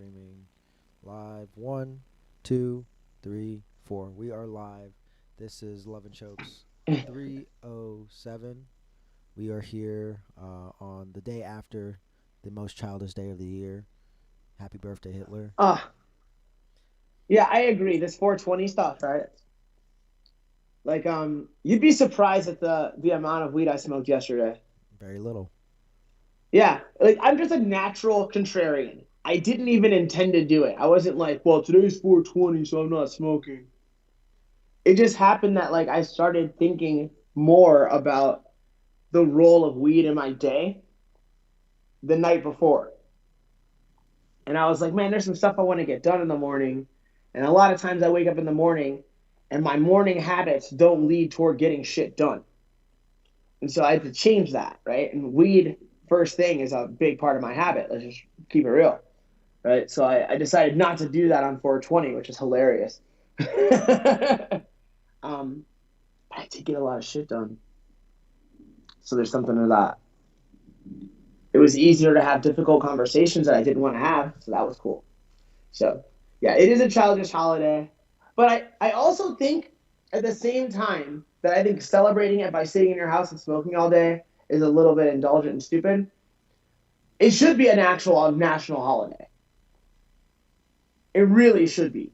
streaming live. One, two, three, four. We are live. This is Love and Chokes 307. We are here on the day after the most childish day of the year. Happy birthday, Hitler. Uh, yeah, I agree. This 420 stuff, right? Like, you'd be surprised at the amount of weed I smoked yesterday. Very little. Yeah, like I'm just a natural contrarian. I didn't even intend to do it. I wasn't like, well, today's 420, so I'm not smoking. It just happened that like I started thinking more about the role of weed in my day the night before. And I was like, man, there's some stuff I want to get done in the morning. And a lot of times I wake up in the morning and my morning habits don't lead toward getting shit done. And so I had to change that, right? And weed, first thing, is a big part of my habit. Let's just keep it real, right? So I decided not to do that on 420, which is hilarious. um, but I did get a lot of shit done. So there's something to that. It was easier to have difficult conversations that I didn't want to have. So that was cool. So, yeah, it is a childish holiday. But I also think at the same time that I think celebrating it by sitting in your house and smoking all day is a little bit indulgent and stupid. It should be an actual national holiday. It really should be.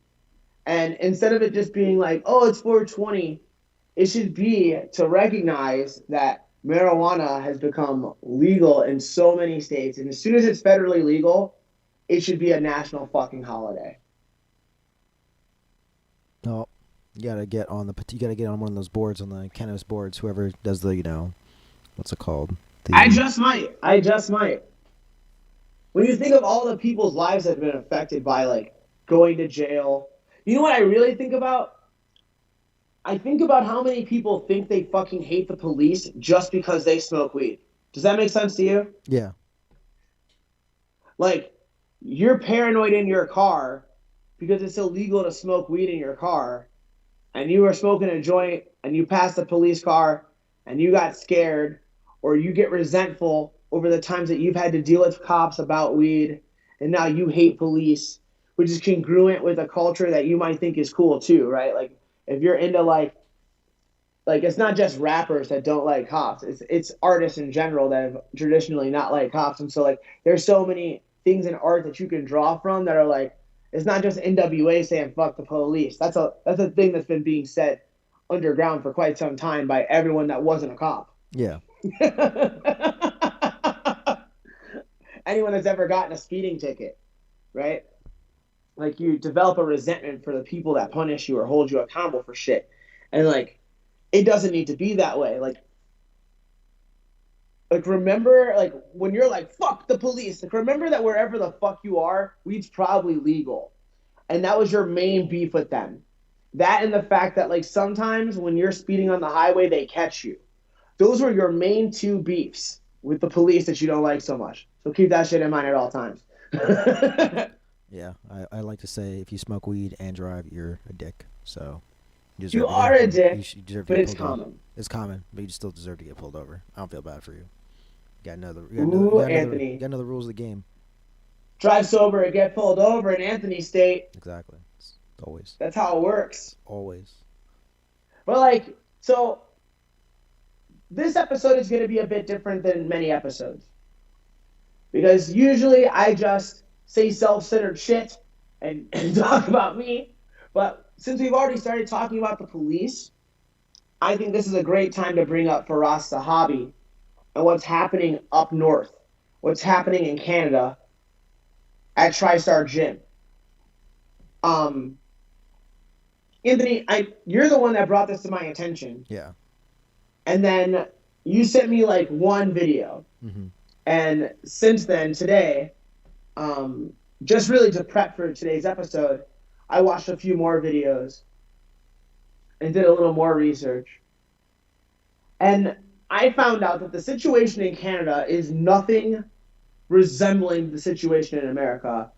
And instead of it just being like, oh, it's 420, it should be to recognize that marijuana has become legal in so many states. And as soon as it's federally legal, it should be a national fucking holiday. No, you gotta get on one of those boards on the cannabis boards. Whoever does the what's it called? I The just might. I just might. When you think of all the people's lives that have been affected by like going to jail, you know what I really think about? I think about how many people think they fucking hate the police just because they smoke weed. Does that make sense to you? yeah. Like, you're paranoid in your car because it's illegal to smoke weed in your car, and you were smoking a joint and you passed a police car and you got scared, or you get resentful over the times that you've had to deal with cops about weed, and now you hate police, which is congruent with a culture that you might think is cool too, right? Like, if you're into like it's not just rappers that don't like cops. It's artists in general that have traditionally not liked cops, and so like there's so many things in art that you can draw from that are like it's not just NWA saying fuck the police. That's a thing that's been being said underground for quite some time by everyone that wasn't a cop. Yeah. Anyone that's ever gotten a speeding ticket, right? Like you develop a resentment for the people that punish you or hold you accountable for shit, and like it doesn't need to be that way. Like remember like when you're like fuck the police, like remember that wherever the fuck you are, weed's probably legal. And that was your main beef with them. That and the fact that like sometimes when you're speeding on the highway they catch you. Those were your main two beefs with the police that you don't like so much. So keep that shit in mind at all times. Yeah, I like to say if you smoke weed and drive, you're a dick. So you You deserve to are a dick, you deserve to but get it's pulled over. common. It's common, but you still deserve to get pulled over. I don't feel bad for you. Ooh, You got Anthony. another rules of the game. Drive sober and get pulled over in Anthony State. Exactly. It's always, That's how it works. always. But like, so this episode is going to be a bit different than many episodes because usually I just say self-centered shit and talk about me. But since we've already started talking about the police, I think this is a great time to bring up Faraz Sahabi and what's happening up north, what's happening in Canada at TriStar Gym. Um, Anthony, you're the one that brought this to my attention, Yeah. and then you sent me like one video, Mm-hmm. and since then today, um, just really to prep for today's episode, I watched a few more videos and did a little more research, and I found out that the situation in Canada is nothing resembling the situation in America.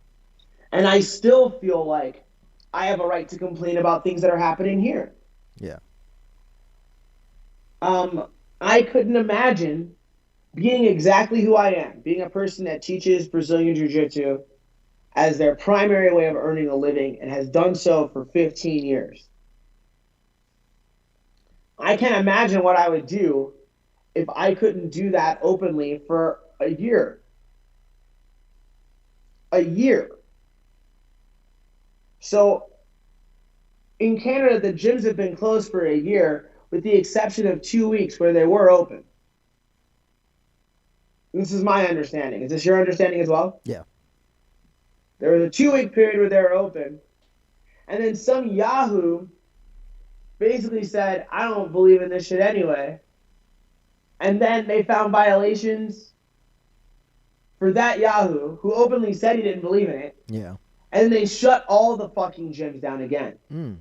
And I still feel like I have a right to complain about things that are happening here. Yeah. I couldn't imagine being exactly who I am, being a person that teaches Brazilian Jiu Jitsu as their primary way of earning a living and has done so for 15 years. I can't imagine what I would do if I couldn't do that openly for a year. A year. So in Canada, the gyms have been closed for a year, with the exception of 2 weeks where they were open. This is my understanding. Is this your understanding as well? Yeah. There was a 2 week period where they were open, and then some Yahoo basically said, I don't believe in this shit anyway. And then they found violations for that Yahoo, who openly said he didn't believe in it. Yeah. And they shut all the fucking gyms down again. Mm.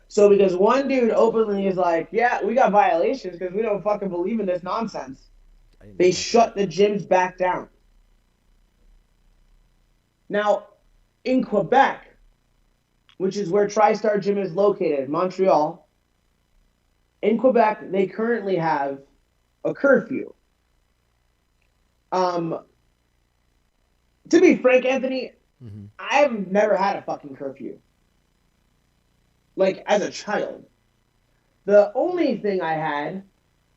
So because one dude openly is like, yeah, we got violations because we don't fucking believe in this nonsense, I didn't they know shut the gyms back down. Now, in Quebec, which is where TriStar Gym is located, Montreal, in Quebec, they currently have a curfew. Um, to be frank, Anthony, Mm-hmm. I've never had a fucking curfew. Like, as a child. The only thing I had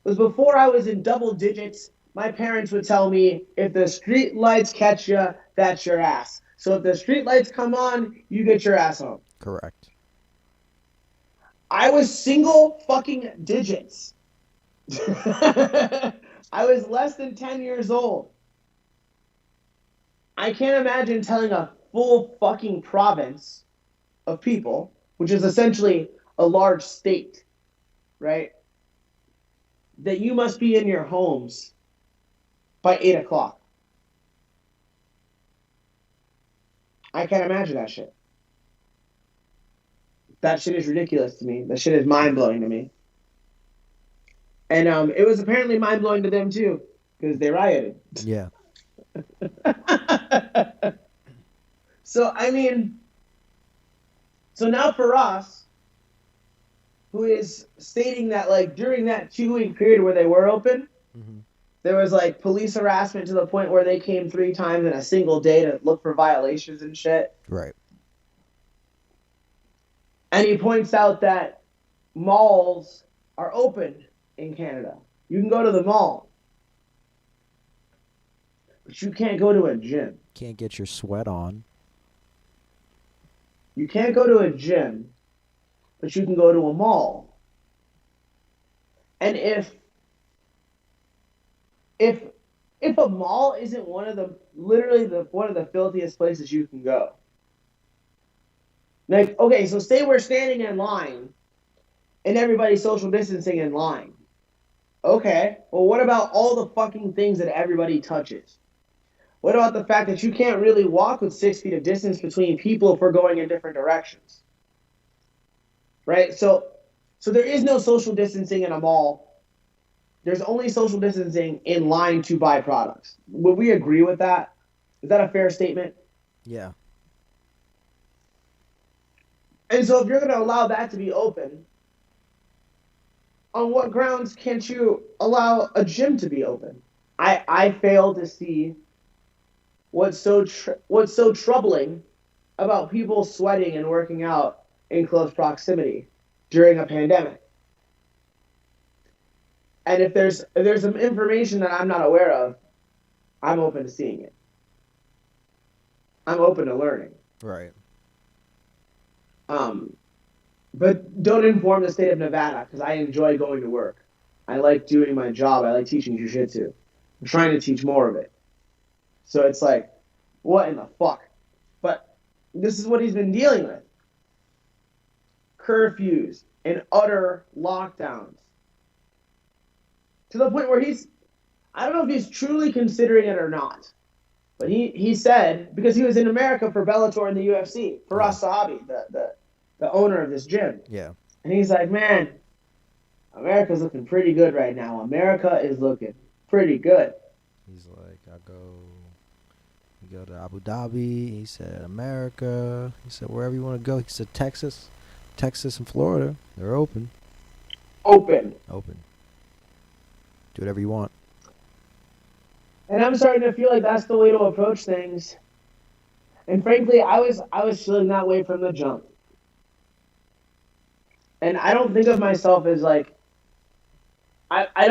was before I was in double digits, my parents would tell me, if the street lights catch you, that's your ass. So if the street lights come on, you get your ass home. Correct. I was single fucking digits. I was less than 10 years old. I can't imagine telling a full fucking province of people, which is essentially a large state, right? That you must be in your homes by 8 o'clock. I can't imagine that shit. That shit is ridiculous to me. That shit is mind blowing to me. And it was apparently mind blowing to them too, because they rioted. Yeah. So I mean, so now for us, who is stating that like during that 2 week period where they were open, Mm-hmm. there was like police harassment to the point where they came 3 times in a single day to look for violations and shit. Right. And he points out that malls are open in Canada. You can go to the mall, but you can't go to a gym. Can't get your sweat on. You can't go to a gym, but you can go to a mall. And if if a mall isn't one of the literally the one of the filthiest places you can go. Like, okay, so say we're standing in line and everybody's social distancing in line. Okay, well, what about all the fucking things that everybody touches? What about the fact that you can't really walk with 6 feet of distance between people if we're going in different directions? Right? So there is no social distancing in a mall. There's only social distancing in line to buy products. Would we agree with that? Is that a fair statement? Yeah. And so if you're going to allow that to be open, on what grounds can't you allow a gym to be open? I fail to see what's so troubling about people sweating and working out in close proximity during a pandemic. And if there's some information that I'm not aware of, I'm open to seeing it. I'm open to learning. Right. Um, but don't inform the state of Nevada because I enjoy going to work. I like doing my job. I like teaching jujitsu. I'm trying to teach more of it. So it's like, what in the fuck? But this is what he's been dealing with: curfews and utter lockdowns. To the point where I don't know if he's truly considering it or not. But he said, because he was in America for Bellator and the UFC, Yeah. Firas Sahabi, the owner of this gym. Yeah. And he's like, man, America's looking pretty good right now. America is looking pretty good. He's like, you go to Abu Dhabi. He said America. He said wherever you want to go. He said Texas, and Florida. They're open. Open. Open. Do whatever you want. And I'm starting to feel like that's the way to approach things And frankly, I was feeling that way from the jump. And I don't think of myself as like I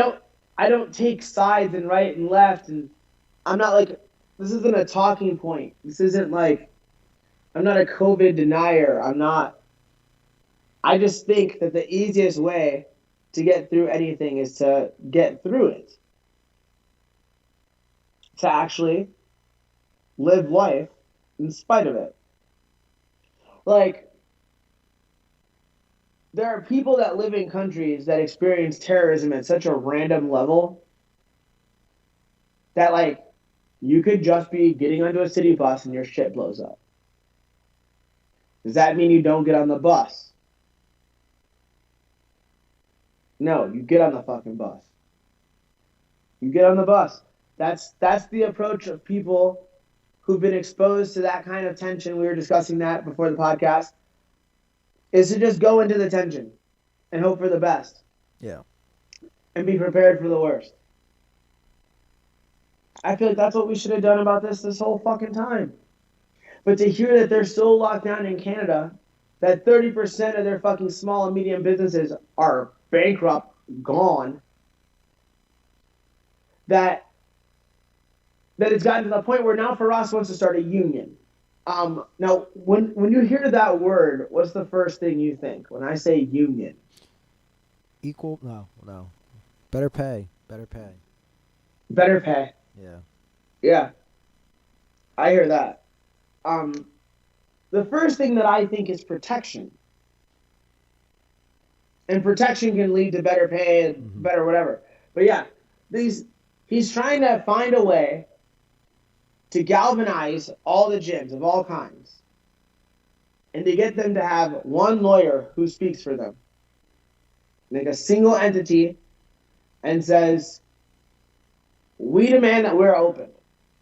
don't take sides and right and left, and I'm not like, this isn't a talking point. This isn't like, I'm not a COVID denier. I'm not. I just think that the easiest way to get through anything is to get through it, to actually live life in spite of it. Like, there are people that live in countries that experience terrorism at such a random level that, like, you could just be getting onto a city bus and your shit blows up. Does that mean you don't get on the bus? No, you get on the fucking bus. You get on the bus. That's the approach of people who've been exposed to that kind of tension. We were discussing that before the podcast. Is to just go into the tension and hope for the best Yeah. and be prepared for the worst. I feel like that's what we should have done about this whole fucking time. But to hear that they're so locked down in Canada that 30% of their fucking small and medium businesses are bankrupt, gone, that it's gotten to the point where now Faraz wants to start a union. Now, when you hear that word, what's the first thing you think when I say union? Equal? No, no. Better pay. Better pay. Better pay. Yeah. Yeah, I hear that. Um, the first thing that I think is protection, and protection can lead to better pay and Mm-hmm. better whatever. But yeah, these he's trying to find a way to galvanize all the gyms of all kinds and to get them to have one lawyer who speaks for them, like a single entity, and says, we demand that we're open.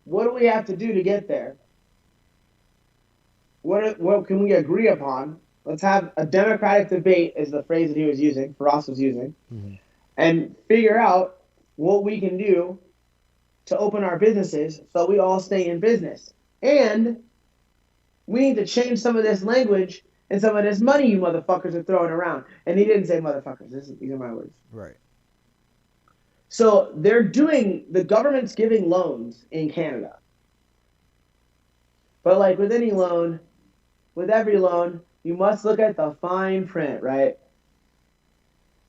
What do we have to do to get there? What can we agree upon? Let's have a democratic debate, is the phrase that he was using, Ross was using, Mm-hmm. and figure out what we can do to open our businesses so we all stay in business. And we need to change some of this language and some of this money you motherfuckers are throwing around. And he didn't say motherfuckers. These are my words. Right. So the government's giving loans in Canada. But like with any loan, with every loan, you must look at the fine print, right?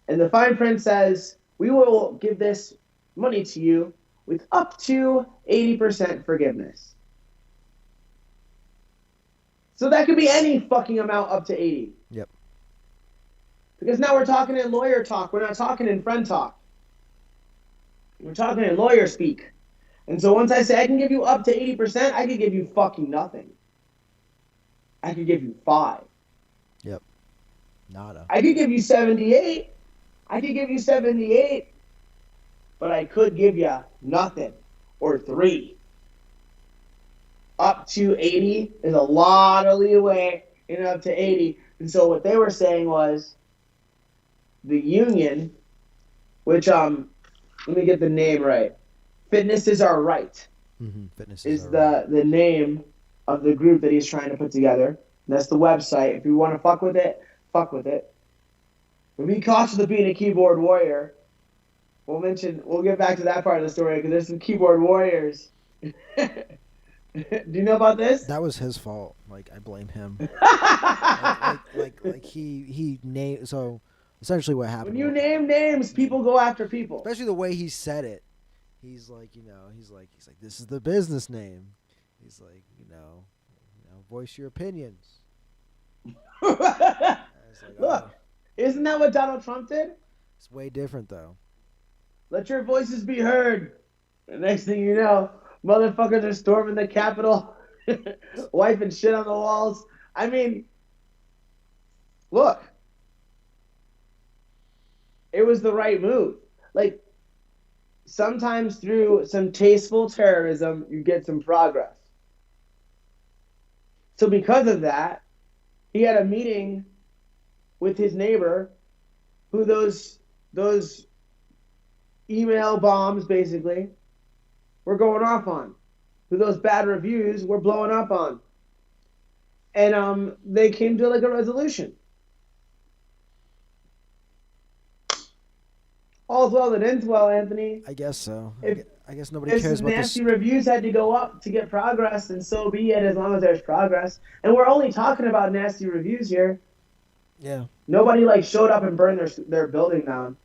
And the fine print says, we will give this money to you with up to 80% forgiveness. So that could be any fucking amount up to 80. Yep. Because now we're talking in lawyer talk. We're not talking in friend talk. We're talking in lawyer speak. And so once I say I can give you up to 80%, I could give you fucking nothing. I could give you 5. Yep. Nada. I could give you 78. I could give you 78. But I could give you nothing or 3. Up to 80 is a lot of leeway in up to 80. And so what they were saying was the union, which let me get the name right. Fitness is our right. Mm-hmm. Fitness Is right. the name of the group that he's trying to put together. That's the website. If you want to fuck with it, fuck with it. When he cautious of being a keyboard warrior, we'll get back to that part of the story because there's some keyboard warriors. Do you know about this? That was his fault. Like, I blame him. When Like he named. So essentially, what happened? you name names, people go after people. Especially the way he said it. He's like, he's like, this is the business name. He's like, voice your opinions. I was like, Look, isn't that what Donald Trump did? it's way different though. Let your voices be heard. The next thing you know, motherfuckers are storming the Capitol, wiping shit on the walls. I mean, look, it was the right move. Like, sometimes through some tasteful terrorism, you get some progress. So because of that, he had a meeting with his neighbor, who those email bombs basically were going off on, who those bad reviews were blowing up on. and they came to like a resolution. All's well that ends well, Anthony. I guess so. If I guess nobody if cares some about this. nasty reviews had to go up to get progress, then so be it. As long as there's progress, and we're only talking about nasty reviews here. Yeah. Nobody like showed up and burned their building down,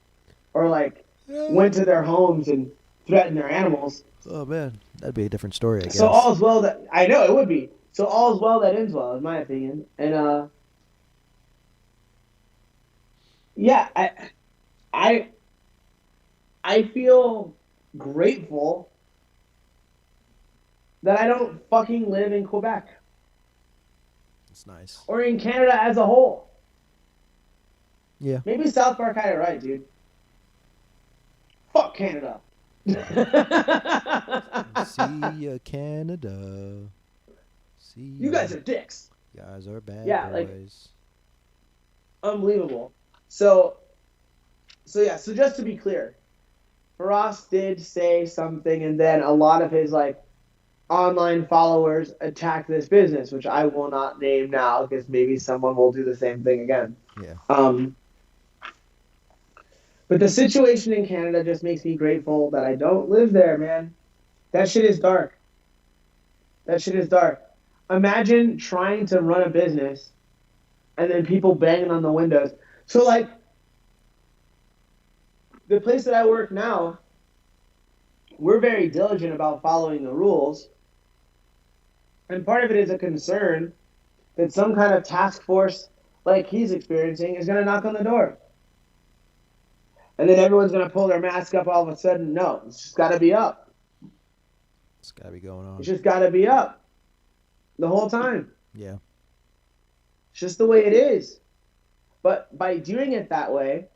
or like Yeah. went to their homes and threatened their animals. Oh man, that'd be a different story, I So guess. all's well that I know it would be. So all's well that ends well, in my opinion. And yeah, I I feel grateful that I don't fucking live in Quebec It's nice. or in Canada as a whole. Yeah. Maybe South Park had it right, dude. Fuck Canada. See ya, Canada. See You ya. guys are dicks. You guys are bad Yeah, like boys. unbelievable. So yeah, so just to be clear, Ross did say something, and then a lot of his like online followers attacked this business, which I will not name now because maybe someone will do the same thing again. Yeah. Um, but the situation in Canada just makes me grateful that I don't live there, man. That shit is dark. That shit is dark. Imagine trying to run a business and then people banging on the windows. So like the place that I work now, we're very diligent about following the rules. And part of it is a concern that some kind of task force like he's experiencing is going to knock on the door. And then everyone's going to pull their mask up all of a sudden. No, it's just got to be up. It's gotta be going It's on. just got to be up the whole time. Yeah. It's just the way it is. But by doing it that way,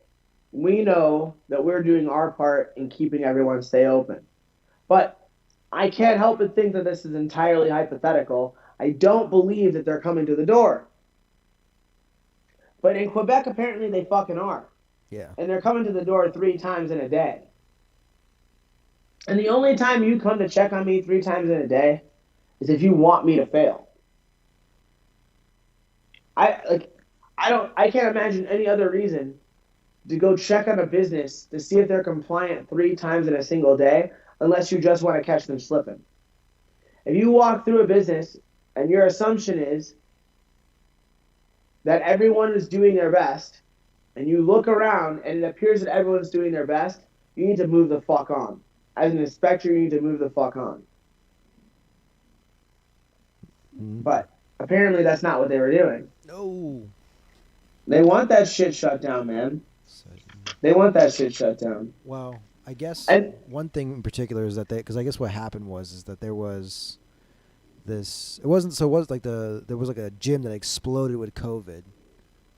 we know that we're doing our part in keeping everyone stay open. But I can't help but think that this is entirely hypothetical. I don't believe that they're coming to the door. But in Quebec, apparently they fucking are. Yeah. And they're coming to the door 3 times in a day. And the only time you come to check on me 3 times in a day is if you want me to fail. I like I can't imagine any other reason to go check on a business to see if they're compliant 3 times in a single day unless you just want to catch them slipping. If you walk through a business and your assumption is that everyone is doing their best and you look around and it appears that everyone's doing their best, you need to move the fuck on. As an inspector, you need to move the fuck on. Mm. But apparently that's not what they were doing. No. They want that shit shut down, man. So, They want that shit shut down. well, I guess And one thing in particular is that because I guess what happened was is that there was this. It wasn't so. It was like there was like a gym that exploded with COVID.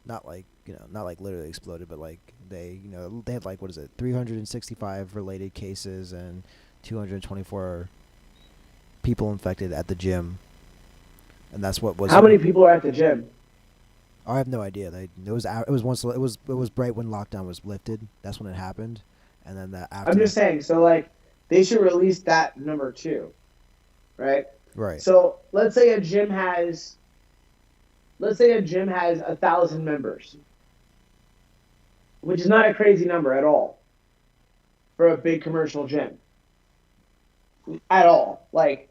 Not like not like literally exploded, but like they had like what is it, 365 related cases and 224 people infected at the gym, and that's what was. how many people are at the gym? I have no idea. It was right when lockdown was lifted. That's when it happened, and then that I'm after. just saying, so like they should release that number too, right? Right. So let's say a gym has 1,000 members, which is not a crazy number at all for a big commercial gym. At all. Like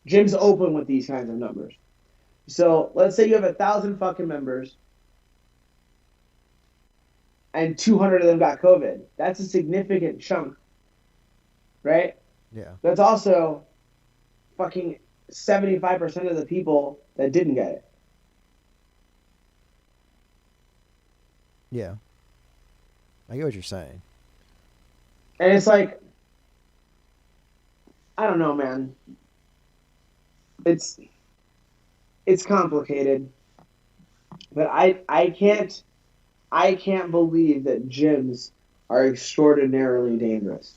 gyms open with these kinds of numbers. So let's say you have 1,000 fucking members and 200 of them got COVID. That's a significant chunk, right? Yeah. That's also fucking 75% of the people that didn't get it. Yeah. I get what you're saying. And it's like, I don't know, man. It's it's complicated, but I can't believe that gyms are extraordinarily dangerous.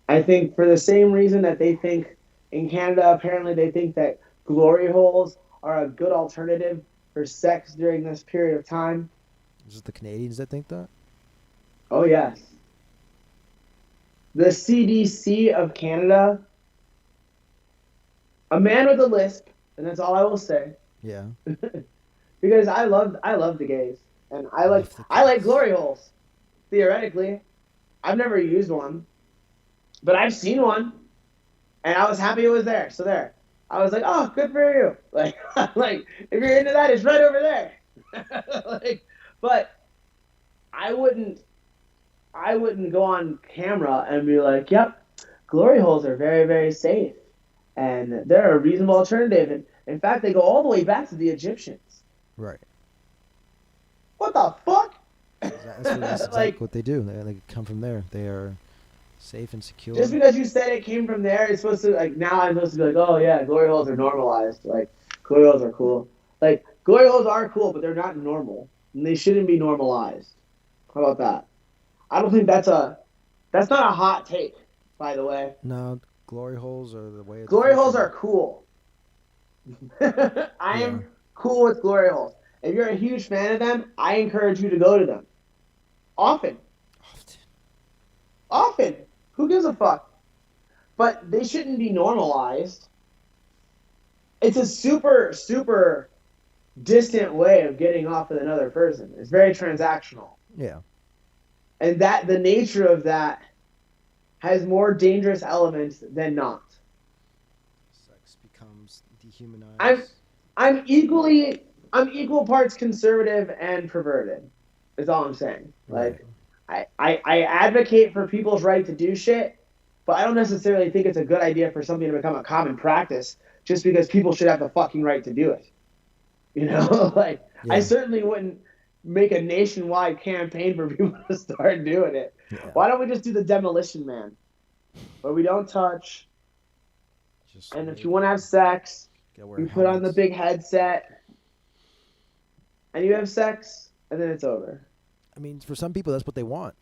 I think for the same reason that they think in Canada, apparently they think that glory holes are a good alternative for sex during this period of time. Is it the Canadians that think that? Oh yes. The CDC of Canada, a man with a lisp, and that's all I will say. Yeah. Because I love the gays, and Love the I like case. glory holes. Theoretically, I've never used one, but I've seen one, and I was happy it was there. So there, I was like, oh, good for you. Like, like if you're into that, it's right over there. Like, but I wouldn't I wouldn't go on camera and be like, yep, glory holes are very, very safe. And they're a reasonable alternative. And in fact, they go all the way back to the Egyptians. Right. What the fuck? That's exactly Like, what they do. They come from there. They are safe and just secure. because you said it came from there, it's supposed to, like, now I'm supposed to be like, oh, yeah, glory holes are normalized. Like, glory holes are cool. Like, glory holes are cool, but they're not normal. And they shouldn't be normalized. How about that? I don't think that's not a hot take, by the way. No, glory holes are the way of the Glory holes future. are cool. I Yeah. am cool with glory holes. If you're a huge fan of them, I encourage you to go to them often. Often. Often. Who gives a fuck? But they shouldn't be normalized. It's a super, super distant way of getting off with another person. It's very transactional. Yeah. And that the nature of that has more dangerous elements than not. Sex becomes I'm dehumanized. I'm equally I'm equal parts conservative and perverted. Is all I'm saying. Right. Like I advocate for people's right to do shit, but I don't necessarily think it's a good idea for something to become a common practice just because people should have the fucking right to do it. You know, like I Yeah. certainly wouldn't make a nationwide campaign for people to start doing it. Yeah. Why don't we just do the demolition man, where we don't touch, Just and if wait. you want to have sex, Gotta wear you put on the helmets. big headset and you have sex, and then it's over. I mean, for some people, that's what they want.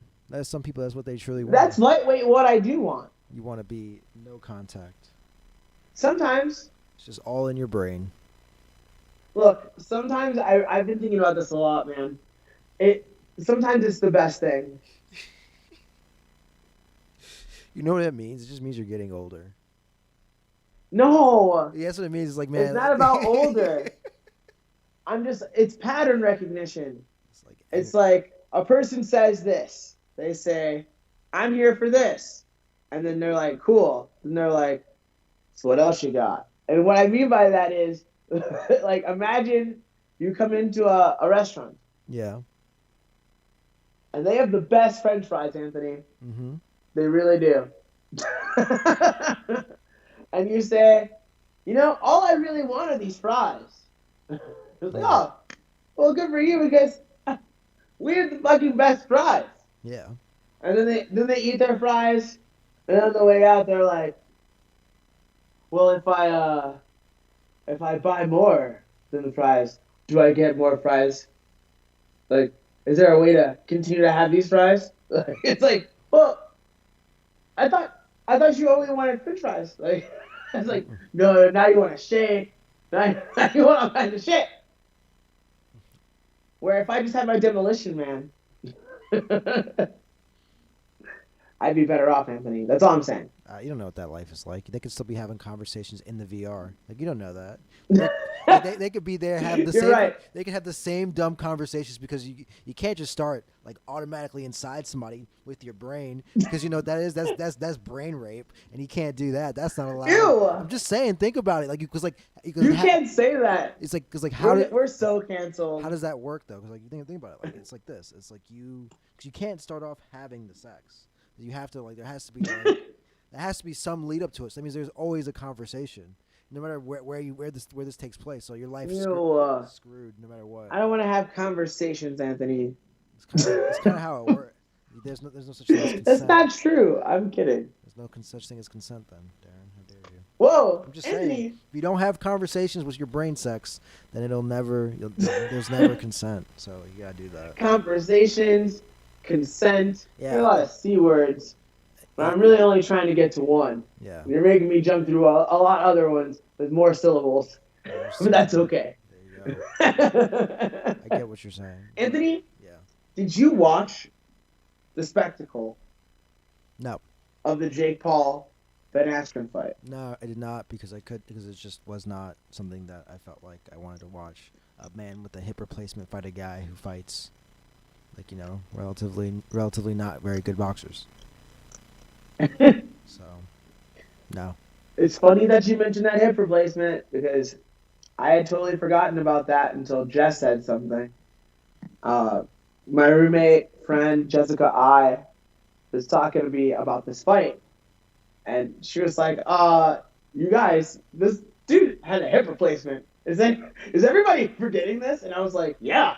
Some people, that's what they truly want. That's lightweight what I do want. You want to be no contact. Sometimes, It's just all in your brain. look, sometimes I've been thinking about this a lot, man. It sometimes it's the best thing. You know what that means? It just means you're getting older. No, Yeah, that's what it means. It's like, it's man, not about older. It's pattern recognition. it's like, It's like a person says this. They say, I'm here for this. And then they're like, cool. And they're like, so what else you got? And what I mean by that is, like, imagine you come into a restaurant yeah. and they have the best French fries, Anthony. Mm-hmm. They really do. And you say, all I really want are these fries. It's like, Yeah. oh, well, good for you because we have the fucking best fries. Yeah. And then they eat their fries, and on the way out they're like, well, if I buy more than the fries, do I get more fries? Like, is there a way to continue to have these fries? It's like, well, I thought I thought you only wanted French fries. Like, it's like, Mm-mm. no, now you want a shake. Now you want all kinds of shit. Where if I just had my demolition man, I'd be better off, Anthony. That's all I'm saying. You don't know what that life is like. They could still be having conversations in the VR. Like you don't know that. They could be there have the You're same. right. They could have the same dumb conversations because you can't just start like automatically inside somebody with your brain because you know what that is that's brain rape and you can't do that. That's not allowed. Ew. I'm just saying. Think about it. Like because like You can't say that. it's like because like We're so how canceled. does that work though? Because like you think about it. Like it's like this. It's like because you can't start off having the sex. You have to like there has to be like there has to be some lead up to it. So that means there's always a conversation, no matter where this takes place. So your life's Ew. screwed no matter what. I don't want to have conversations, Anthony. It's kind of how it works. There's no such thing as That's consent. not true. I'm kidding. There's no such thing as consent then, Darren. How dare you? Whoa, I'm just saying. Anthony. If you don't have conversations with your brain sex, then there's never consent. So you gotta do that. Conversations, consent. There are a Yeah. lot of c words, but I'm really only trying to get to one. Yeah. You're making me jump through a lot other ones with more syllables, More but that's syllable. okay. There you go. I get what you're saying. Anthony, Yeah. did you watch the spectacle No. of the Jake Paul Ben Askren fight? No, I did not because it just was not something that I felt like I wanted to watch. A man with a hip replacement fight a guy who fights like relatively not very good boxers. So no. It's funny that you mentioned that hip replacement because I had totally forgotten about that until Jess said something. Uh, my roommate friend Jessica I was talking to me about this fight, and she was like, you guys, this dude had a hip replacement. Is everybody forgetting this?" And I was like, "Yeah,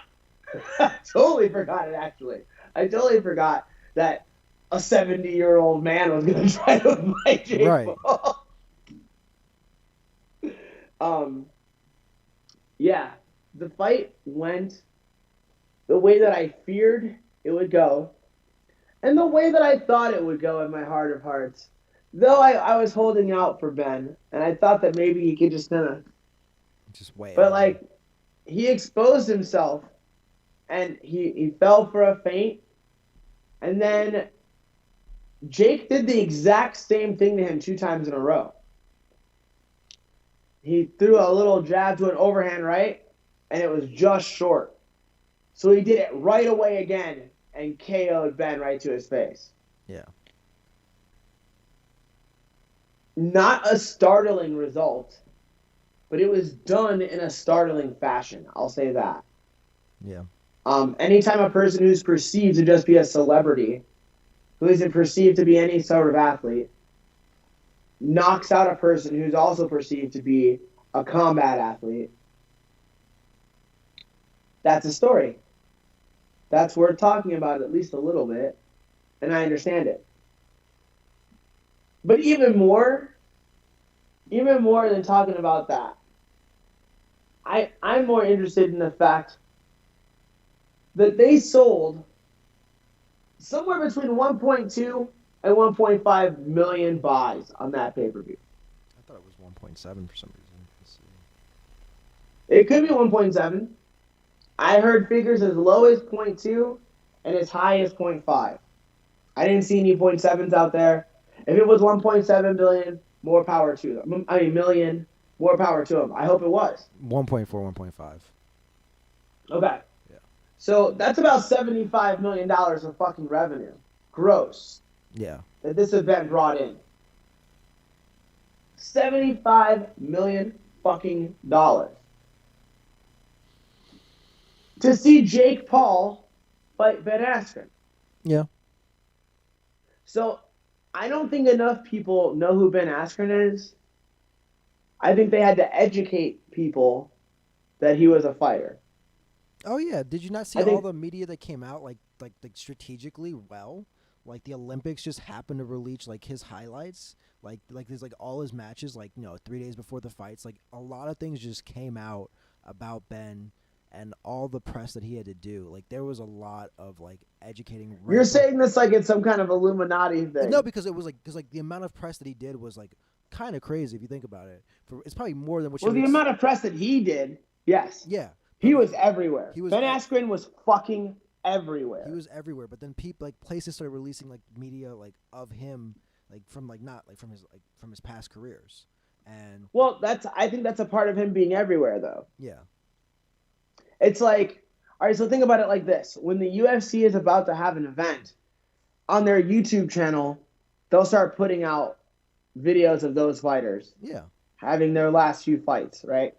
I totally forgot it. Actually, I totally forgot that a 70-year-old man was going to try to fight Jake Right. Paul." um, yeah, the fight went the way that I feared it would go, and the way that I thought it would go in my heart of hearts. Though I was holding out for Ben, and I thought that maybe he could just kind of, Just way but over. like he exposed himself, and he fell for a feint, and then Jake did the exact same thing to him 2 times in a row. He threw a little jab to an overhand right, and it was just short. So he did it right away again and KO'd Ben right to his face. Yeah. Not a startling result, but it was done in a startling fashion. I'll say that. Yeah. Anytime a person who's perceived to just be a celebrity, who isn't perceived to be any sort of athlete, knocks out a person who's also perceived to be a combat athlete, that's a story. That's worth talking about at least a little bit, and I understand it. But even more than talking about that, I'm more interested in the fact that they sold somewhere between 1.2 and 1.5 million buys on that pay per view. I thought it was 1.7 for some reason. Let's see. It could be 1.7. I heard figures as low as zero point 0.2 and as high as zero point 0.5. I didn't see any 0.7s out there. If it was 1.7 billion, more power to them. I mean, million, more power to them. I hope it was. 1.4, 1.5. Okay. Yeah. So that's about $75 million of fucking revenue. Gross. Yeah. That this event brought in. 75 million fucking dollars. To see Jake Paul fight Ben Askren. Yeah. So I don't think enough people know who Ben Askren is. I think they had to educate people that he was a fighter. Oh yeah, did you not see I all think the media that came out like strategically well? Like the Olympics just happened to release like his highlights, like there's like all his matches, like 3 days before the fights. Like a lot of things just came out about Ben and all the press that he had to do. Like there was a lot of like educating you're right. saying this like it's some kind of Illuminati Well, no, thing. because it was like the amount of press that he did was like kind of crazy if you think about it. For it's probably more than what you Well, would. the amount of press that he did, yes, Yeah, but he like was everywhere. he was Ben Askren was fucking he everywhere. was everywhere. But then people like places started releasing like media like of him like from like not like from his past careers, and Well, that's I think that's a part of him being everywhere, though. yeah, It's like, all right, so think about it like this: when the UFC is about to have an event on their YouTube channel, they'll start putting out videos of those fighters yeah, having their last few fights, right?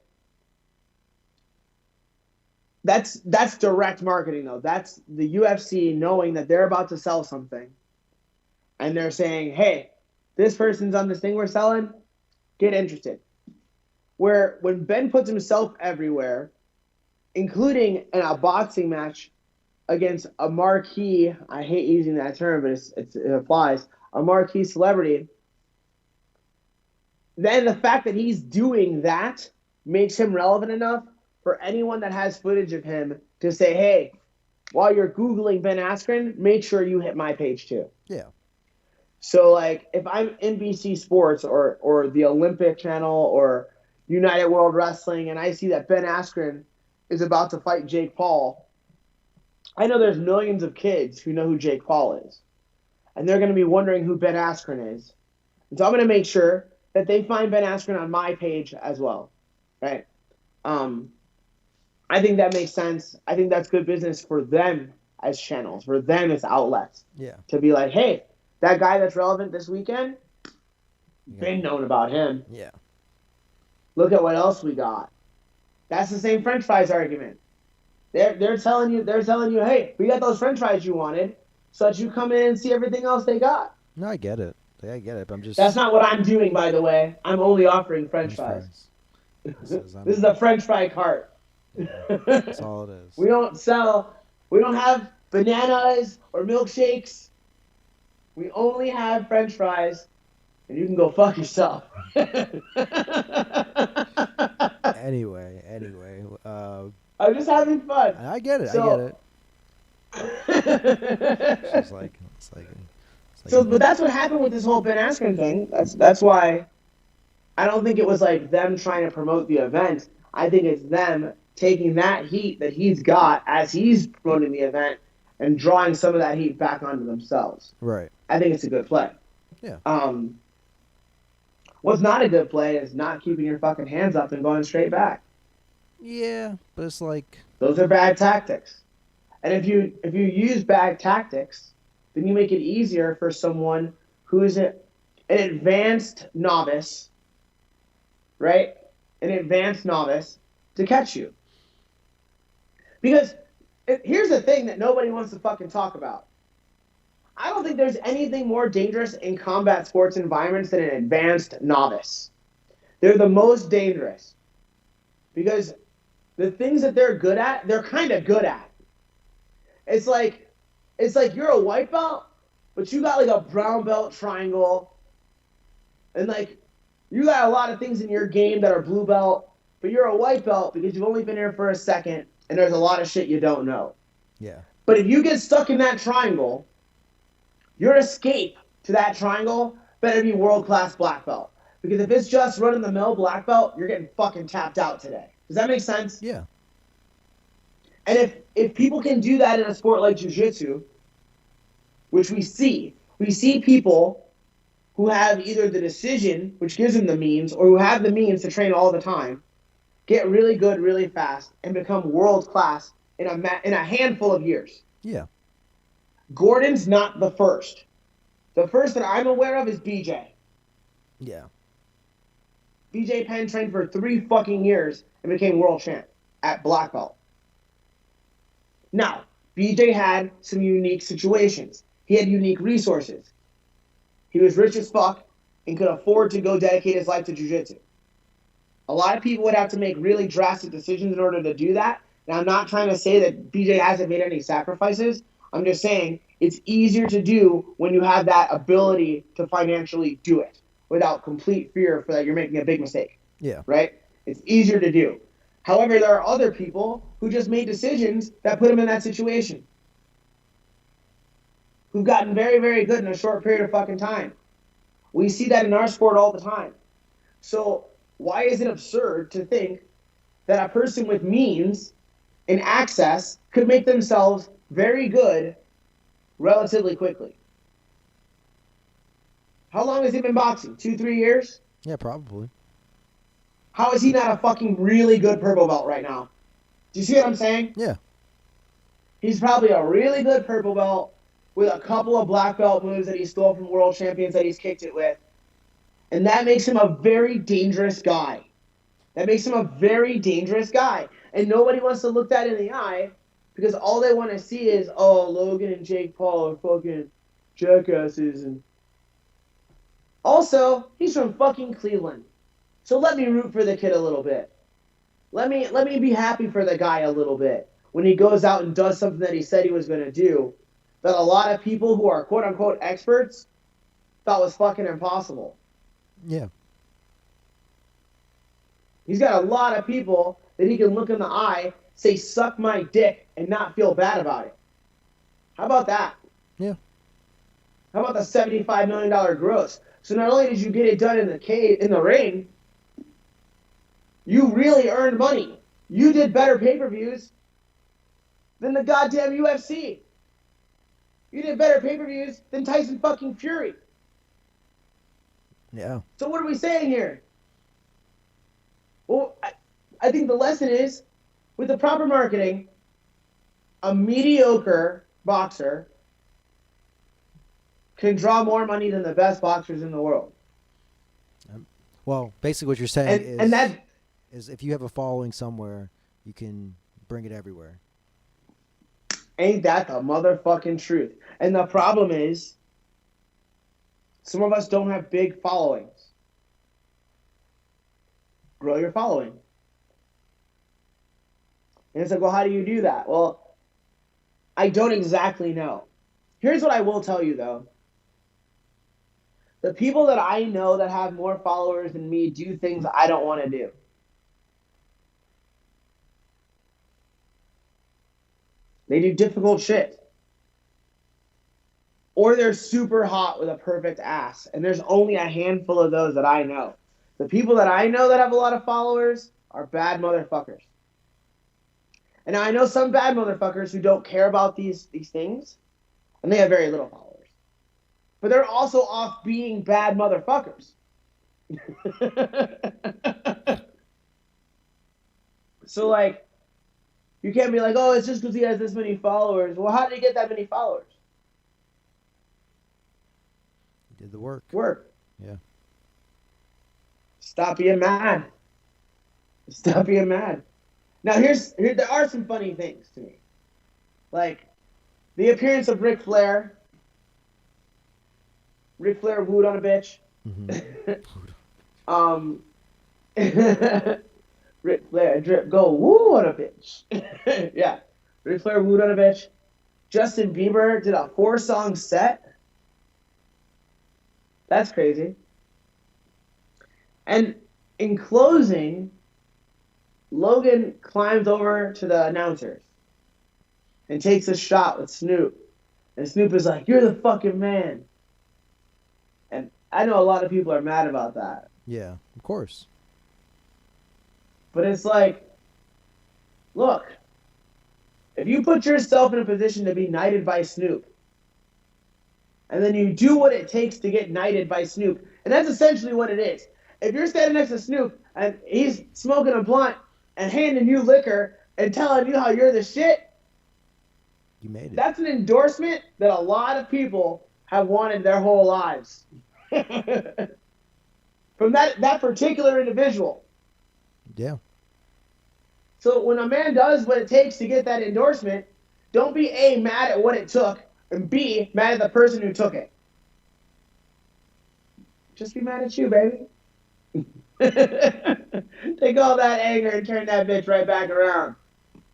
That's direct marketing though. That's the UFC knowing that they're about to sell something and they're saying, "Hey, this person's on this thing we're selling. Get interested." Where when Ben puts himself everywhere, including in a boxing match against a marquee, I hate using that term, but it applies, a marquee celebrity, then the fact that he's doing that makes him relevant enough for anyone that has footage of him to say, "Hey, while you're Googling Ben Askren, make sure you hit my page too." yeah, So, like, if I'm NBC Sports or the Olympic Channel or United World Wrestling and I see that Ben Askren is about to fight Jake Paul, I know there's millions of kids who know who Jake Paul is. And they're going to be wondering who Ben Askren is. So I'm going to make sure that they find Ben Askren on my page as well, right? Um, I think that makes sense. I think that's good business for them as channels, for them as outlets, Yeah. to be like, hey, that guy that's relevant this weekend, You got. been known about him. Yeah. Look at what else we got. That's the same French fries argument. They're telling you, hey, we got those French fries you wanted, so that you come in and see everything else they got. No, I get it. I get it. But I'm That's just not what I'm doing, by the way. I'm only offering French French fries. fries. This is This I'm. is a French fry cart. Yeah. That's all it is. we don't sell. We don't have bananas or milkshakes. We only have French fries, and you can go fuck yourself. Anyway. I'm just having fun. I get it. I get So, it. It's just like it's like but that's what happened with this whole Ben Askren thing. That's why I don't think it was like them trying to promote the event. I think it's them taking that heat that he's got as he's promoting the event and drawing some of that heat back onto themselves. right. I think it's a good play. Yeah. Um, what's not a good play is not keeping your fucking hands up and going straight back. Yeah, but it's like Those are bad tactics. And if you use bad tactics, then you make it easier for someone who is an advanced novice, right? An advanced novice to catch you. Because here's the thing that nobody wants to fucking talk about. I don't think there's anything more dangerous in combat sports environments than an advanced novice. They're the most dangerous because the things that they're good at, they're kind of good at. It's like you're a white belt, but you got like a brown belt triangle, and like you got a lot of things in your game that are blue belt, but you're a white belt because you've only been here for a second, and there's a lot of shit you don't know. yeah. But if you get stuck in that triangle, your escape to that triangle better be world class black belt. Because if it's just run of the mill black belt, you're getting fucking tapped out today. Does that make sense? Yeah. And if people can do that in a sport like jiu-jitsu, which we see people who have either the decision, which gives them the means, or who have the means to train all the time, get really good really fast and become world class in a handful of years. Yeah. Gordon's not the first. The first that I'm aware of is BJ. Yeah. BJ Penn trained for 3 fucking years and became world champ at black belt. Now, BJ had some unique situations. He had unique resources. He was rich as fuck and could afford to go dedicate his life to jiu-jitsu. A lot of people would have to make really drastic decisions in order to do that. And I'm not trying to say that BJ hasn't made any sacrifices. I'm just saying it's easier to do when you have that ability to financially do it without complete fear for that you're making a big mistake. Yeah. Right? It's easier to do. However, there are other people who just made decisions that put them in that situation, who've gotten very, very good in a short period of fucking time. We see that in our sport all the time. So why is it absurd to think that a person with means and access could make themselves very good relatively quickly? How long has he been boxing? 2, 3 years? Yeah. Probably. How is he not a fucking really good purple belt right now? Do you see what I'm saying? Yeah. He's probably a really good purple belt with a couple of black belt moves that he stole from world champions that he's kicked it with. And that makes him a very dangerous guy. That makes him a very dangerous guy. And nobody wants to look that in the eye because all they want to see is, oh, Logan and Jake Paul are fucking jackasses. And also, he's from fucking Cleveland. So let me root for the kid a little bit. Let me be happy for the guy a little bit when he goes out and does something that he said he was going to do that a lot of people who are quote unquote experts thought was fucking impossible. Yeah. He's got a lot of people that he can look in the eye, say suck my dick, and not feel bad about it. How about that? Yeah. How about the $75 million gross? So not only did you get it done in the ring, you really earned money. You did better pay-per-views than the goddamn UFC. You did better pay-per-views than Tyson fucking Fury. Yeah. So what are we saying here? Well, I think the lesson is with the proper marketing, a mediocre boxer can draw more money than the best boxers in the world. Um, well, basically, what you're saying And that is if you have a following somewhere, you can bring it everywhere. ain't that the motherfucking truth. And the problem is some of us don't have big followings. Grow your following. And it's like, well, how do you do that? Well, I don't exactly know. Here's what I will tell you though. The people that I know that have more followers than me do things I don't want to do. They do difficult shit. Or they're super hot with a perfect ass. And there's only a handful of those that I know. The people that I know that have a lot of followers are bad motherfuckers. And I know some bad motherfuckers who don't care about these things, and they have very little followers. But they're also off being bad motherfuckers. So like, you can't be like, oh, it's just because he has this many followers. Well, how did he get that many followers? You did the work. Work. Yeah. Stop being mad. Stop being mad. Now here there are some funny things to me, like the appearance of Ric Flair. Ric Flair wooed on a bitch. Mm-hmm. um, Ric Flair drip go woo on a bitch. Yeah, Ric Flair wooed on a bitch. Justin Bieber did a 4-song set. That's crazy. And in closing, Logan climbs over to the announcers and takes a shot with Snoop. And Snoop is like, "You're the fucking man." And I know a lot of people are mad about that. Yeah, of course. But it's like, look, if you put yourself in a position to be knighted by Snoop, and then you do what it takes to get knighted by Snoop, and that's essentially what it is. If you're standing next to Snoop and he's smoking a blunt and handing you liquor and telling you how you're the shit, You made it. that's an endorsement that a lot of people have wanted their whole lives. From that particular individual. Yeah. So when a man does what it takes to get that endorsement, don't be A, mad at what it took, and B, mad at the person who took it. Just be mad at you, baby. Take all that anger and turn that bitch right back around.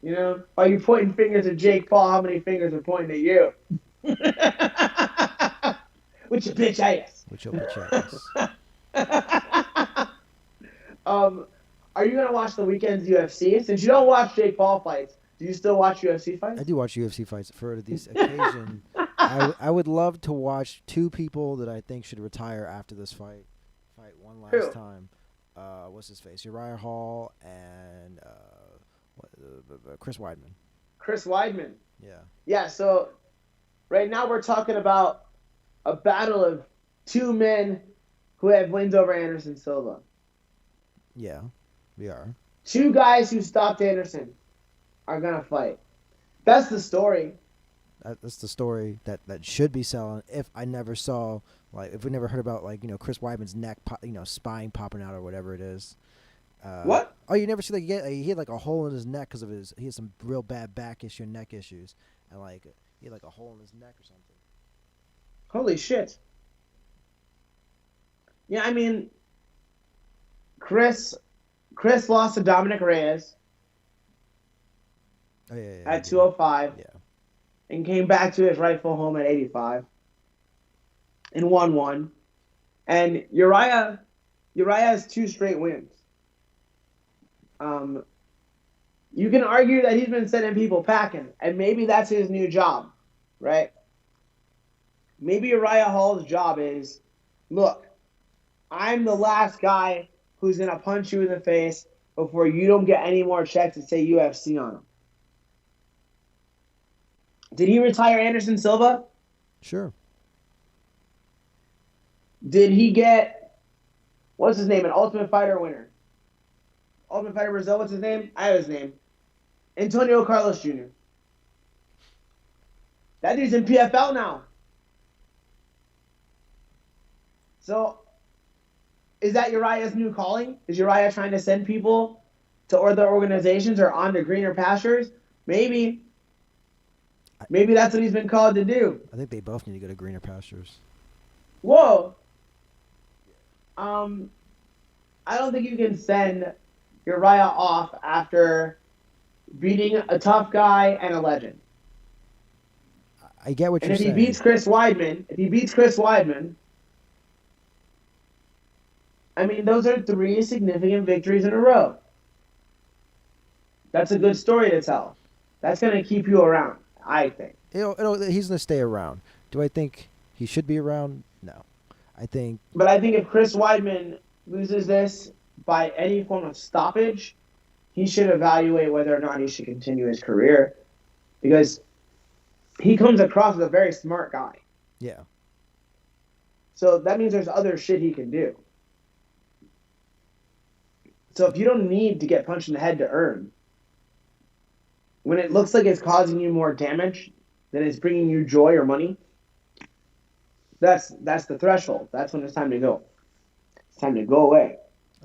You know? While you pointing fingers at Jake Paul, how many fingers are pointing at you? With your bitch ass. With your bitch ass. um, are you gonna watch the weekend's UFC? Since you don't watch Jake Paul fights, do you still watch UFC I fights? do watch UFC fights for this occasion. I would love to watch two people that I think should retire after this fight one last Who? time. What's his face? Uriah Hall and Chris Weidman. Chris Weidman. Yeah. Yeah. So right now we're talking about a battle of two men who have wins over Anderson Silva. Yeah. We are. Two guys who stopped Anderson are gonna fight. That's the story. That's the story that should be selling. If I never saw, like, if we never heard about, like, Chris Weidman's neck, spine popping out or whatever it is. What? Oh, you never see, like, he had like a hole in his neck because he had some real bad back issue and neck issues, and like he had like a hole in his neck or something. Holy shit. Yeah, I mean, Chris Chris lost to Dominic Reyes Oh yeah, he at did. 205 Yeah, and came back to his rightful home at 85 and won one. And Uriah has two straight wins. Um, you can argue that he's been sending people packing, and maybe that's his new job, right? Maybe Uriah Hall's job is, look, I'm the last guy who's gonna punch you in the face before you don't get any more checks that say UFC on them. Did he retire Anderson Silva? sure. Did he get? What's his name? An Ultimate Fighter winner. Ultimate Fighter Brazil. What's his name? I have his name. Antonio Carlos Jr. That dude's in PFL now. So is that Uriah's new calling? Is Uriah trying to send people to other organizations or on to greener pastures? Maybe. I, Maybe that's what he's been called to do. I think they both need to go to greener pastures. Whoa. Um, I don't think you can send Uriah off after beating a tough guy and a legend. I get what And you're if he saying. beats Chris Weidman, I mean, those are three significant victories in a row. That's a good story to tell. That's going to keep you around, I think. He's going to stay around. Do I think he should be around? No. I think. But I think if Chris Weidman loses this by any form of stoppage, he should evaluate whether or not he should continue his career because he comes across as a very smart guy. Yeah. So that means there's other shit he can do. So if you don't need to get punched in the head to earn, when it looks like it's causing you more damage than it's bringing you joy or money, that's the threshold. That's when it's time to go. It's time to go away.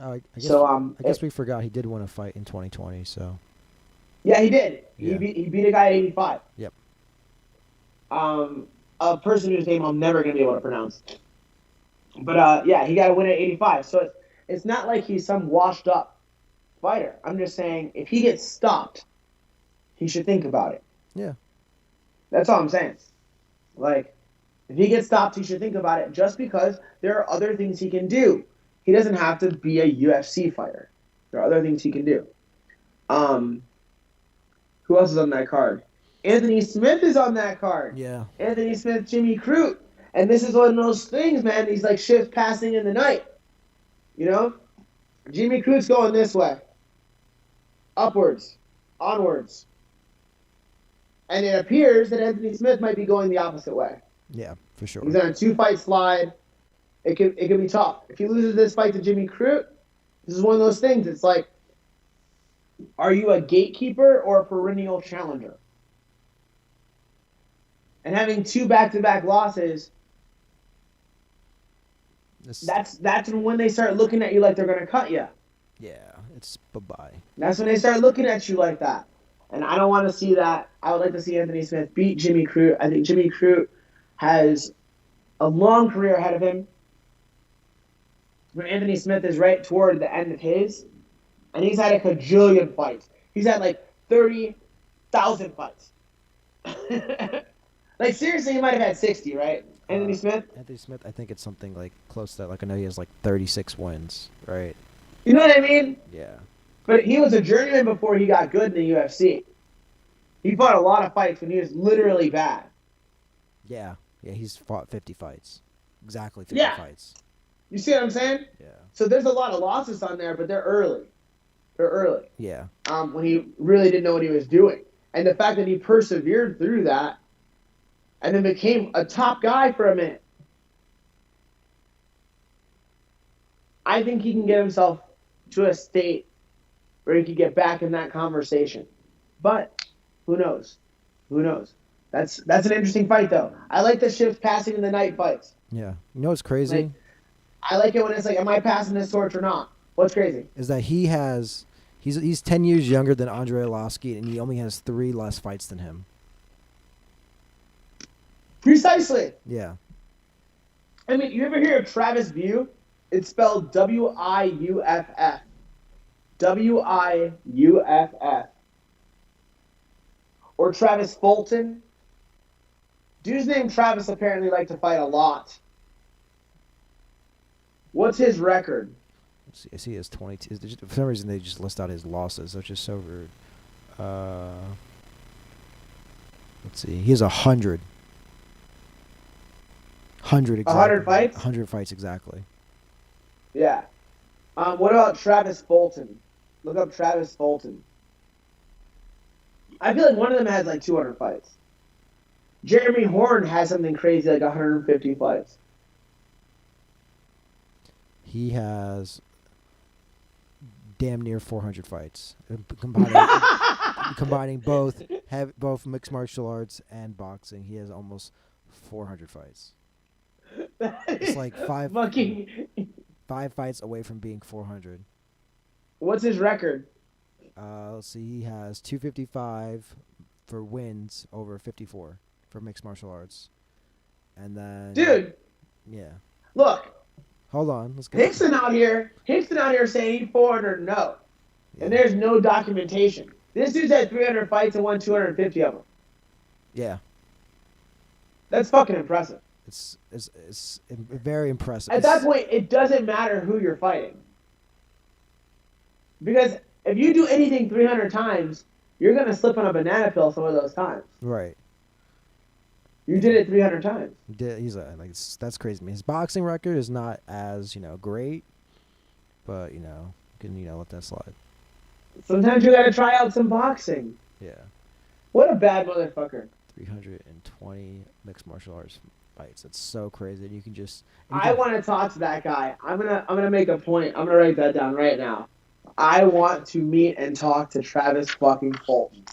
I guess. So I guess we forgot he did win a fight in 2020. So. yeah, he did. Yeah. He beat a guy at 85. Yep. A person whose name I'm never gonna be able to pronounce. But yeah, he got a win at 85. So it's not like he's some washed up fighter. I'm just saying if he gets stopped, he should think about it. Yeah. That's all I'm saying. Like, if he gets stopped, he should think about it just because there are other things he can do. He doesn't have to be a UFC fighter. There are other things he can do. Who else is on that card? Anthony Smith is on that card. Yeah. Anthony Smith, Jimmy Crute. And this is one of those things, man. These like shifts passing in the night. You know? Jimmy Crute's going this way. Upwards. Onwards. And it appears that Anthony Smith might be going the opposite way. Yeah, for sure. He's on a 2-fight slide. It could be tough. If he loses this fight to Jimmy Crute, this is one of those things. It's like, are you a gatekeeper or a perennial challenger? And having 2 back-to-back losses, that's when they start looking at you like they're going to cut you. Yeah, it's bye-bye. That's when they start looking at you like that. And I don't want to see that. I would like to see Anthony Smith beat Jimmy Crute. I think Jimmy Crute has a long career ahead of him. But Anthony Smith is right toward the end of his. And he's had a cajillion fights. He's had like 30,000 fights. Like, seriously, he might have had 60, right? Anthony Smith? Anthony Smith, I think it's something like close to that. Like, I know he has like 36 wins, right? You know what I mean? Yeah. But he was a journeyman before he got good in the UFC. He fought a lot of fights when he was literally bad. Yeah. Yeah, he's fought 50 fights. Exactly 50 Yeah. fights. You see what I'm saying? Yeah. So there's a lot of losses on there, but they're early. They're early. Yeah. When he really didn't know what he was doing. And the fact that he persevered through that and then became a top guy for a minute. I think he can get himself to a state where he could get back in that conversation. But who knows? Who knows? That's an interesting fight, though. I like the shifts passing in the night fights. Yeah. You know what's crazy? Like, I like it when it's like, am I passing this torch or not? What's crazy? Is that he's 10 years younger than Andre Arlovski, and he only has 3 less fights than him. Precisely. Yeah. I mean, you ever hear of Travis View? It's spelled W-I-U-F-F. W-I-U-F-F. Or Travis Fulton. Dude's named Travis apparently liked to fight a lot. What's his record? Let's see. I see he has 22. For some reason, they just list out his losses, which is so rude. Let's see. He has 100. 100 exactly. 100 fights? 100 fights exactly. Yeah. What about Travis Fulton? Look up Travis Fulton. I feel like one of them has like 200 fights. Jeremy Horn has something crazy like 150 fights. He has damn near 400 fights, combining both mixed martial arts and boxing. He has almost 400 fights. That It's is like five fucking. five fights away from being 400. What's his record? Let's see. He has 255 for wins over 54 for mixed martial arts, and then Dude, yeah. look, Hold on. Let's get to the Hickson out here saying he's 400 no, and yeah there's no documentation. This dude's had 300 fights and won 250 of them. yeah. That's fucking impressive. It's very impressive. At that It's point, it doesn't matter who you're fighting because if you do anything 300 times, you're gonna slip on a banana peel some of those times. right. You Yeah. did it 300 times. He's like that's crazy. I mean, his boxing record is not as great, but you can let that slide. Sometimes you gotta try out some boxing. Yeah, What a bad motherfucker. 320 mixed martial arts fights. That's so crazy. And you can just and you I can want to talk to that guy. I'm gonna make a point. I'm gonna write that down right now. I want to meet and talk to Travis fucking Fulton.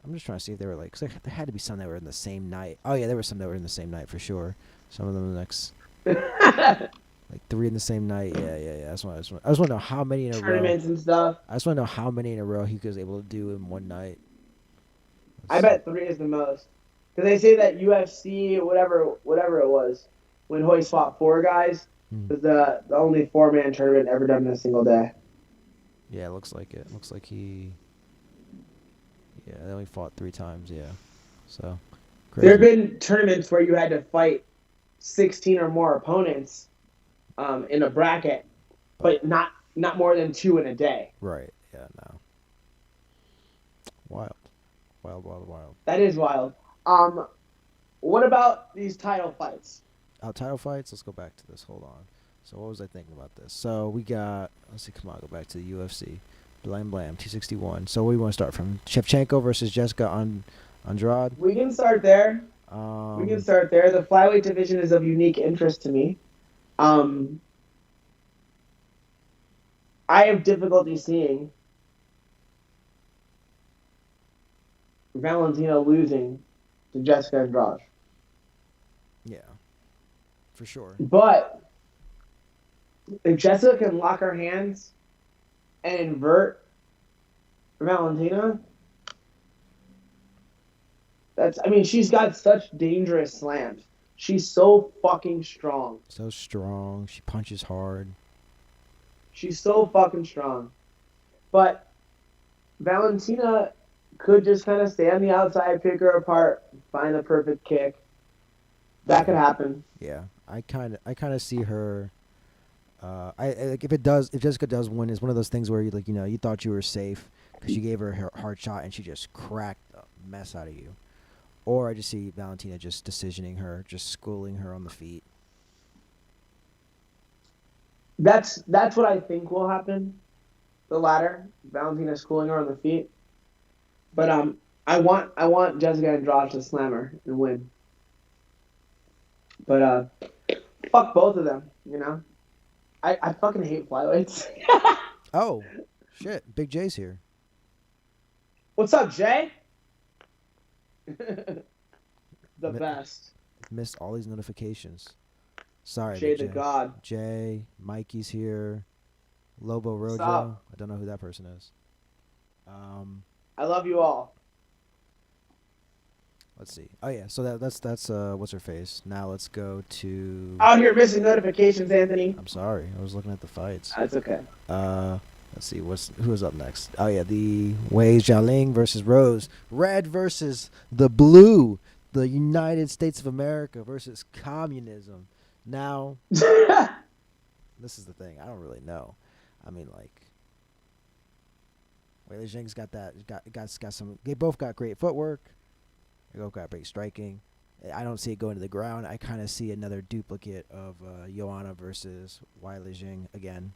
I'm just trying to see if they were like, cause there had to be some that were in the same night. Oh yeah, there were some that were in the same night for sure. Some of them the next, like three in the same night. Yeah. I just want to know how many in a row. Tournaments and stuff. I just want to know how many in a row he was able to do in one night. I Let's see. bet three is the most. Because they say that UFC, whatever it was, when Hoist fought four guys, Hmm. was the only 4-man tournament ever done in a single day. Yeah, it looks like it. Looks like he. Yeah, they only fought 3 times. Yeah, so There have crazy. been tournaments where you had to fight 16 or more opponents in a bracket, But but not more than two in a day. right, yeah, no, wild, wild. That is wild. What about these title fights? Title fights. Let's go back to this. Hold on. So what was I thinking about this? So we got. Let's see. Come on, go back to the UFC. Blam 261. So we want to start from Shevchenko versus Jessica Andrade. We can start there. We can Um, start there. The flyweight division is of unique interest to me. Um, I have difficulty seeing Valentina losing to Jessica Andrade. yeah, for sure. But if Jessica can lock her hands and invert Valentina, I mean, she's got such dangerous slams. She's so fucking strong. So strong. She punches hard. She's so fucking strong. But Valentina could just kind of stay on the outside, pick her apart, find the perfect kick. That could happen. Yeah, I kind of see her. I like if Jessica does win, it's one of those things where you thought you were safe because you gave her a hard shot and she just cracked the mess out of you. Or I just see Valentina just decisioning her, just schooling her on the feet. That's what I think will happen. The latter, Valentina schooling her on the feet. But I want Jessica Andrade to slam her and win. But fuck both of them. I fucking hate flyweights. Oh, shit! Big J's here. What's up, Jay? The Mi- best. Missed all these notifications. Sorry, Jay Big the J. God. Jay, Mikey's here. Lobo What's Rojo. up? I don't know who that person is. Um, I love you all. let's see. Oh yeah, so that's what's her face. Now let's go to. Out here missing notifications, Anthony. I'm sorry, I was looking at the fights. That's okay. Uh, let's see who is up next. Oh yeah, the Wei Jialing versus Rose. Red versus the blue. The United States of America versus communism. Now, this is the thing. I don't really know. I mean, like, Wei Zhang's got that. Got some. They both got great footwork. They both got great striking. I don't see it going to the ground. I kind of see another duplicate of Joanna versus Wei Zhang again.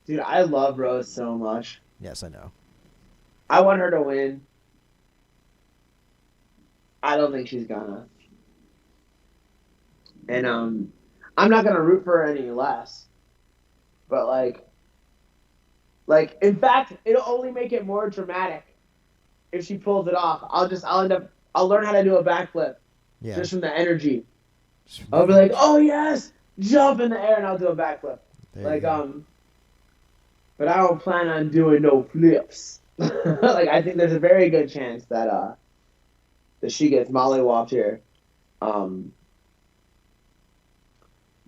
Dude, I love Rose so much. Yes, I know. I want her to win. I don't think she's gonna. And I'm not gonna root for her any less. But like in fact, it'll only make it more dramatic if she pulls it off. I'll learn how to do a backflip Yeah. just from the energy. Just I'll be like, oh yes, jump in the air and I'll do a backflip. there you Like go. but I don't plan on doing no flips. Like I think there's a very good chance that she gets mollywopped here. Um,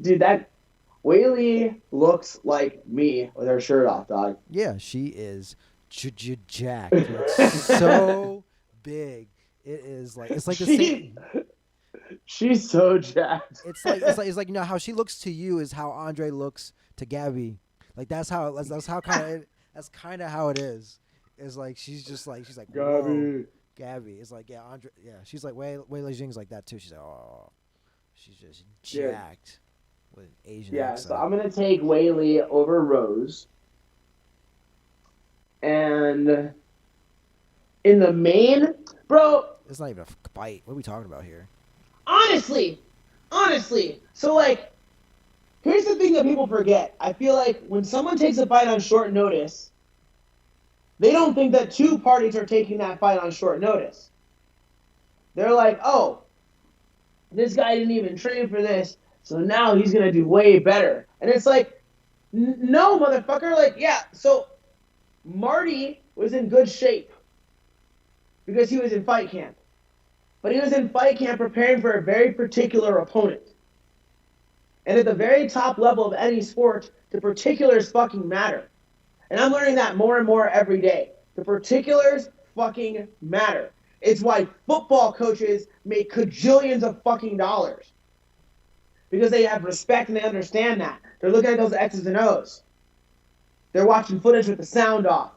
dude, that Whaley looks like me with her shirt off, dog. Yeah, she is jacked, like so big. It is like it's like the she same. she's so jacked. It's like how she looks to you is how Andre looks to Gabby. Like that's how kind of that's kind of how it is. It's like she's like whoa, Gabby. Gabby. It's like yeah, Andre. Yeah, she's like Wei Jing's like that too. She's like oh, she's just Dude. jacked with an Asian Yeah, so accent. I'm gonna take Whaley over Rose. And in the main, bro, It's not even a fight. What are we talking about here? honestly, honestly. So like here's the thing that people forget. I feel like when someone takes a fight on short notice, they don't think that two parties are taking that fight on short notice. They're like, oh, this guy didn't even train for this, so now he's gonna do way better. And it's like, no, motherfucker. Like, yeah, so Marty was in good shape because he was in fight camp. But he was in fight camp preparing for a very particular opponent. And at the very top level of any sport, the particulars fucking matter. And I'm learning that more and more every day. The particulars fucking matter. It's why football coaches make cajillions of fucking dollars. Because they have respect and they understand that. They're looking at those X's and O's. They're watching footage with the sound off.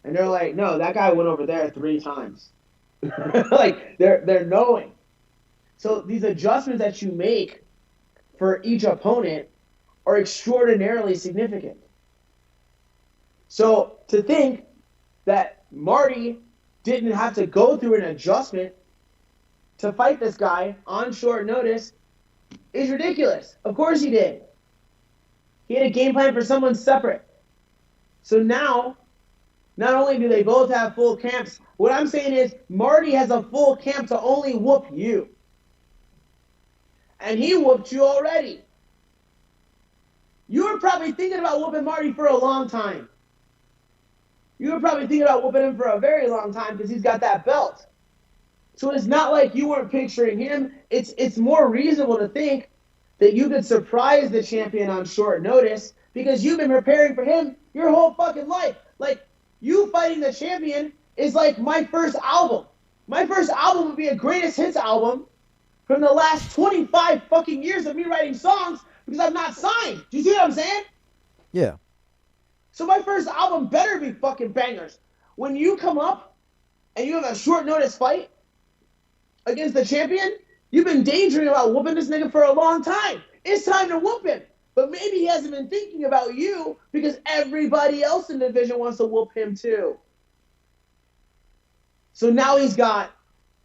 And they're like, no, that guy went over there 3 times. Like they're knowing. So these adjustments that you make for each opponent are extraordinarily significant. So to think that Marty didn't have to go through an adjustment to fight this guy on short notice is ridiculous. Of course he did. He had a game plan for someone separate. So now, not only do they both have full camps, what I'm saying is Marty has a full camp to only whoop you. And he whooped you already. You were probably thinking about whooping Marty for a long time. You were probably thinking about whooping him for a very long time because he's got that belt. So it's not like you weren't picturing him. It's more reasonable to think that you could surprise the champion on short notice because you've been preparing for him your whole fucking life. Like, you fighting the champion is like my first album. My first album would be a greatest hits album from the last 25 fucking years of me writing songs because I'm not signed. Do you see what I'm saying? Yeah. So my first album better be fucking bangers. When you come up and you have a short notice fight against the champion, you've been daydreaming about whooping this nigga for a long time. It's time to whoop him. But maybe he hasn't been thinking about you because everybody else in the division wants to whoop him too. So now he's got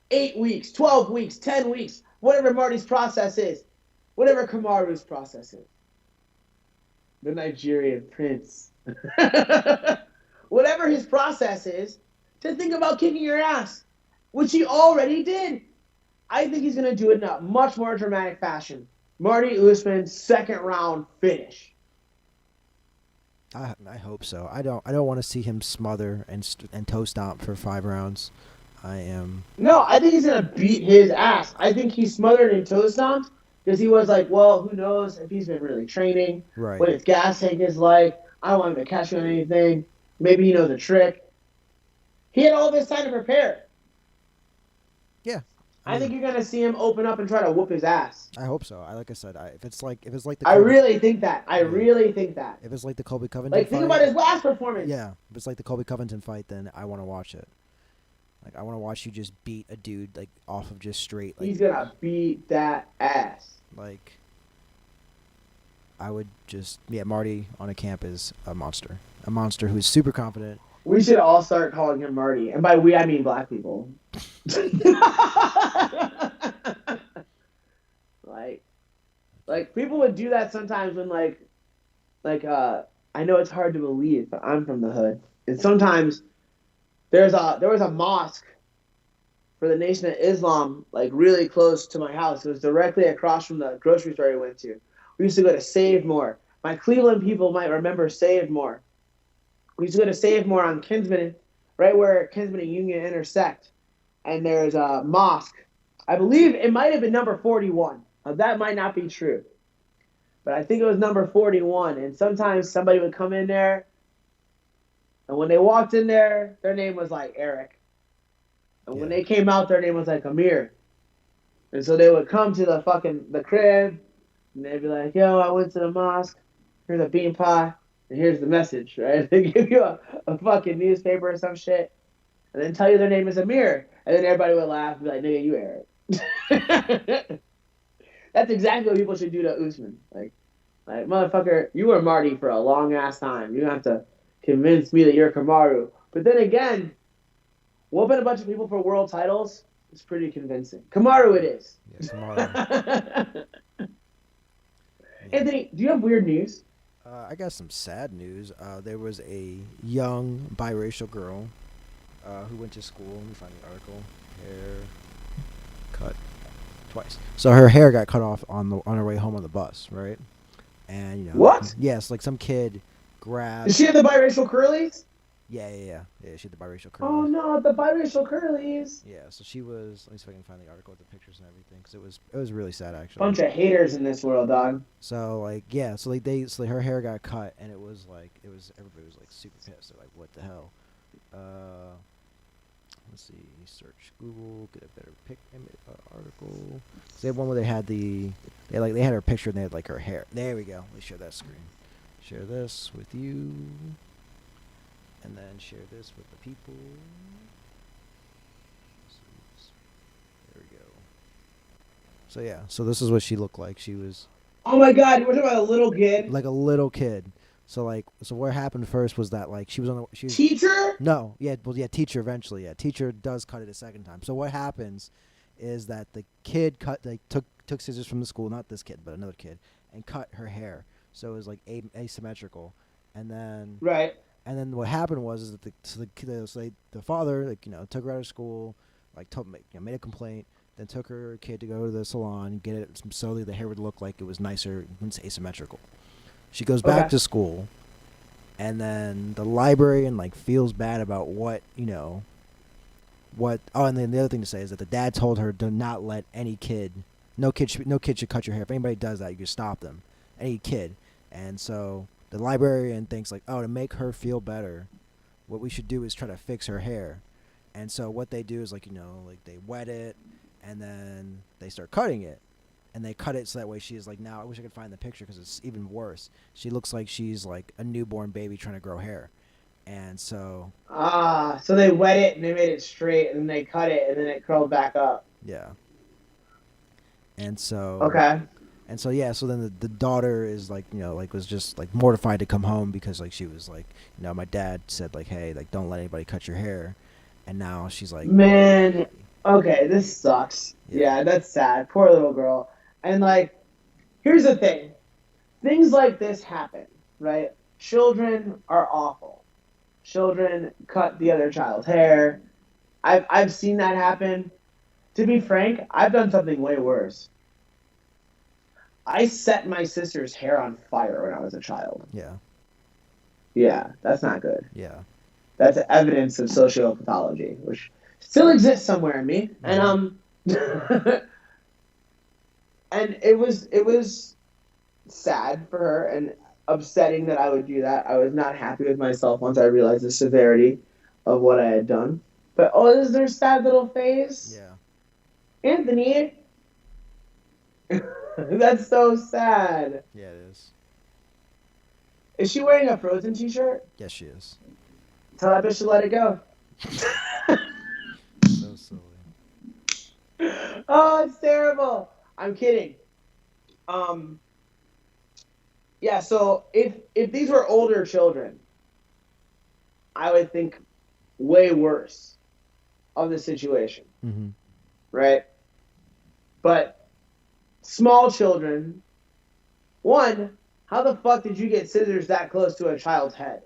8 weeks, 12 weeks, 10 weeks, whatever Marty's process is, whatever Kamaru's process is. The Nigerian prince. Whatever his process is, to think about kicking your ass, which he already did. I think he's going to do it in a much more dramatic fashion. Marty Usman, second round finish. I hope so. I don't want to see him smother and toe stomp for 5 rounds. I am No, I think he's going to beat his ass. I think he smothered and toe stomped because he was like, well, who knows if he's been really training, right. what his gas tank is like. I don't want him to catch me on anything. Maybe he knows a trick. He had all this time to prepare. Yeah. I I mean, think you're going to see him open up and try to whoop his ass. I hope so. Like I said, if it's like the I Colby, really think that. I yeah, really think that. if it's like the Colby Covington Like, think fight, about his last performance. yeah, if it's like the Colby Covington fight, then I want to watch it. Like I want to watch you just beat a dude like off of just straight He's going to beat that ass. like I would just yeah, Marty on a camp is a monster who's super confident. We should all start calling him Marty. And by we, I mean black people. Like That's people would do that sometimes when like I know it's hard to believe, but I'm from the hood. And sometimes there was a mosque for the Nation of Islam like really close to my house. It was directly across from the grocery store I went to. We used to go to Save More. My Cleveland people might remember Save More. We used to go to Save More on Kinsman, right where Kinsman and Union intersect. And there's a mosque. I believe it might have been number 41. That might not be true, but I think it was number 41. And sometimes somebody would come in there, and when they walked in there, their name was like Eric. And when yeah, they came out, their name was like Amir. And so they would come to the crib, and they'd be like, "Yo, I went to the mosque. Here's a bean pie, and here's the message." Right? They give you a fucking newspaper or some shit, and then tell you their name is Amir, and then everybody would laugh and be like, "Nigga, you Eric." That's exactly what people should do to Usman. Like motherfucker, you were Marty for a long ass time. You don't have to convince me that you're Kamaru. But then again, whooping a bunch of people for world titles is pretty convincing. Kamaru, it is. yeah. Kamaru. Yeah. Anthony, do you have weird news? I got some sad news. There was a young biracial girl who went to school. Let me find the article. Hair cut twice. So her hair got cut off on her way home on the bus, right? And like What? yes, like some kid Does grabbed. she have the biracial curlies? Yeah. She had the biracial Oh curly. no, the biracial curlies. Yeah, so she was. Let me see if I can find the article with the pictures and everything, because it was really sad actually. Bunch of haters in this world, dog. So like yeah, so like her hair got cut, and everybody was like super pissed. They're like, what the hell? Uh, let's see, search Google, get a better article. So they had one where they had her picture and they had like her hair. There we go. Let me share that screen. Share this with you, and then share this with the people. There we go. So yeah, so this is what she looked like. She was Oh my god, you were talking about a little kid? like a little kid. So what happened first was that like she was Teacher? no, yeah, well, yeah, teacher eventually, yeah, teacher does cut it a second time. So what happens is that the kid took scissors from the school, not this kid, but another kid, and cut her hair. So it was like asymmetrical, and then Right. what happened was is that the father took her out of school, like made a complaint, then took her kid to go to the salon, get it so that the hair would look like it was nicer when it's asymmetrical. She goes back Okay. to school, and then the librarian like feels bad about what. Oh, and then the other thing to say is that the dad told her do not let any kid, no kid should cut your hair. If anybody does that, you can stop them, any kid. And so the librarian thinks like, oh, to make her feel better, what we should do is try to fix her hair. And so what they do is like like they wet it, and then they start cutting it, and they cut it so that way she's like, now I wish I could find the picture because it's even worse. She looks like she's like a newborn baby trying to grow hair, and so Ah, so they wet it and they made it straight and then they cut it and then it curled back up. yeah, and so Okay. yeah, so then the daughter is like like was just like mortified to come home because like she was like my dad said like, hey, like don't let anybody cut your hair, and now she's like Man, okay, this sucks. yeah, Yeah, that's sad. Poor little girl. And like, here's the thing. Things like this happen, right? Children are awful. Children cut the other child's hair. I've seen that happen. To be frank, I've done something way worse. I set my sister's hair on fire when I was a child. yeah, Yeah, that's not good. yeah. That's evidence of sociopathology, which still exists somewhere in me. And Mm-hmm. and it was sad for her and upsetting that I would do that. I was not happy with myself once I realized the severity of what I had done. But oh, is there sad little face? Yeah, Anthony, that's so sad. yeah, it is. Is she wearing a Frozen t-shirt? Yes, she is. Tell that bitch to let it go. So silly. Oh, it's terrible. I'm kidding. Um, yeah. So if these were older children, I would think way worse of the situation, Mm-hmm. right? But Small children. One, how the fuck did you get scissors that close to a child's head?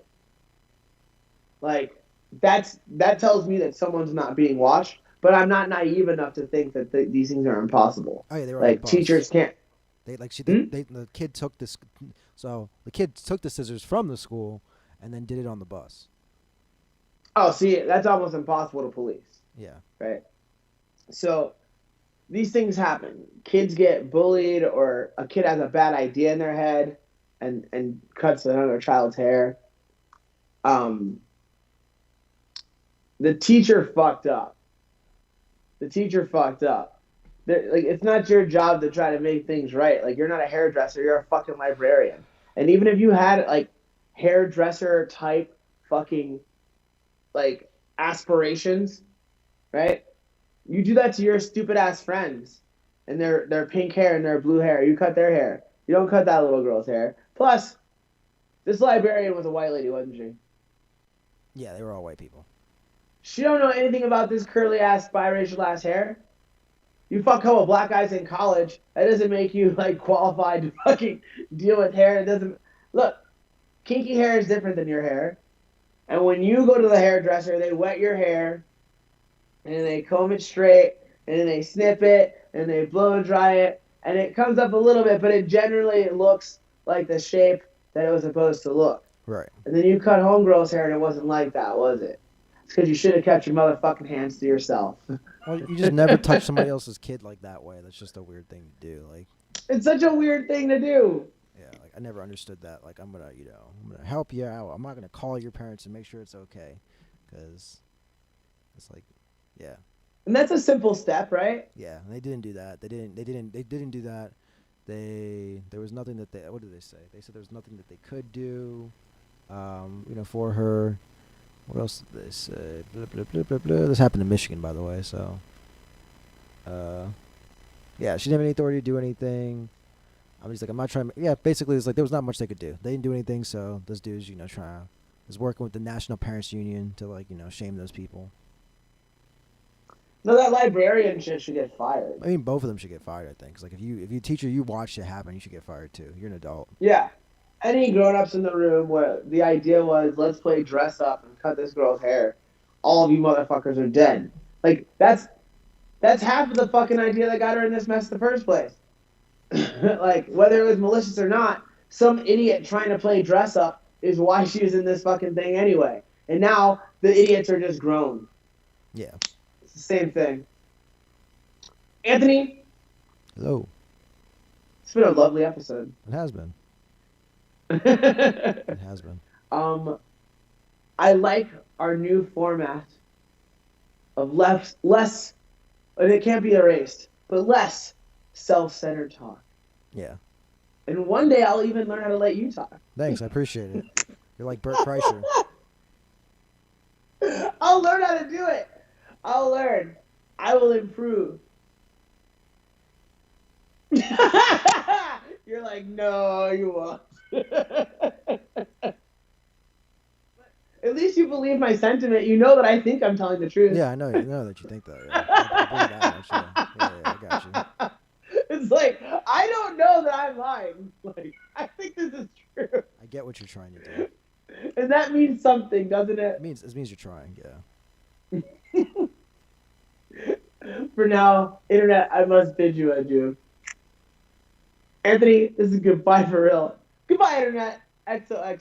Like that tells me that someone's not being watched. But I'm not naive enough to think that these things are impossible. Oh yeah, they were on the Like bus. teachers can't. They like she Hmm? the kid took this, so the kid took the scissors from the school and then did it on the bus. Oh, see, that's almost impossible to police, Yeah. right? So these things happen. Kids get bullied, or a kid has a bad idea in their head and cuts another child's hair. Um, the teacher fucked up. The teacher fucked up. Like, it's not your job to try to make things right. Like, you're not a hairdresser. You're a fucking librarian. And even if you had like hairdresser type fucking like aspirations, right? You do that to your stupid ass friends, and their pink hair and their blue hair. You cut their hair. You don't cut that little girl's hair. Plus, this librarian was a white lady, wasn't she? Yeah, they were all white people. She don't know anything about this curly ass biracial ass hair. You fuck up with black guys in college. That doesn't make you like qualified to fucking deal with hair. It doesn't look. Kinky hair is different than your hair. And when you go to the hairdresser, they wet your hair and then they comb it straight and then they snip it and they blow dry it and it comes up a little bit, but it generally looks like the shape that it was supposed to look. Right. And then you cut homegirl's hair and it wasn't like that, was it? It's because you should have kept your motherfucking hands to yourself. Well, you just never touch somebody else's kid like that way. That's just a weird thing to do. Like, It's such a weird thing to do. yeah, like I never understood that. Like, I'm gonna help you out. I'm not gonna call your parents and make sure it's okay, because it's like, yeah, And that's a simple step, right? yeah. And they didn't do that. They didn't do that. There was nothing that they. What did they say? They said there was nothing that they could do. For her. What else did they say? Blah, blah, blah, blah, blah. This happened in Michigan, by the way. So, uh, yeah, she didn't have any authority to do anything. I'm just like, I'm not trying. Yeah, basically, it's like there was not much they could do. They didn't do anything, so this dude's, trying is working with the National Parents Union to like, shame those people. No, that librarian shit should get fired. I mean, both of them should get fired. I think. 'Cause, like, if you teacher, you watched it happen, you should get fired too. You're an adult. Yeah. Any grown ups in the room where the idea was let's play dress up and cut this girl's hair, all of you motherfuckers are dead. Like that's half of the fucking idea that got her in this mess in the first place. Like whether it was malicious or not, some idiot trying to play dress up is why she was in this fucking thing anyway. And now the idiots are just grown. Yeah. It's the same thing. Anthony, Hello. it's been a lovely episode. It has been. It has been. um, I like our new format of less, and it can't be erased, but less self-centered talk. Yeah. And one day I'll even learn how to let you talk. Thanks. I appreciate it. You're like Bert Kreischer. I'll learn how to do it. I'll learn. I will improve. You're like, no, you won't. At least you believe my sentiment. You know that I think I'm telling the truth. Yeah, I know that you think that. Yeah. I believe that much. Yeah, I got you. It's like I don't know that I'm lying. Like I think this is true, I get what you're trying to do. and that means something, doesn't it? It means you're trying. Yeah. For now, internet, I must bid you adieu. Anthony, this is goodbye for real. Goodbye, internet. XOX.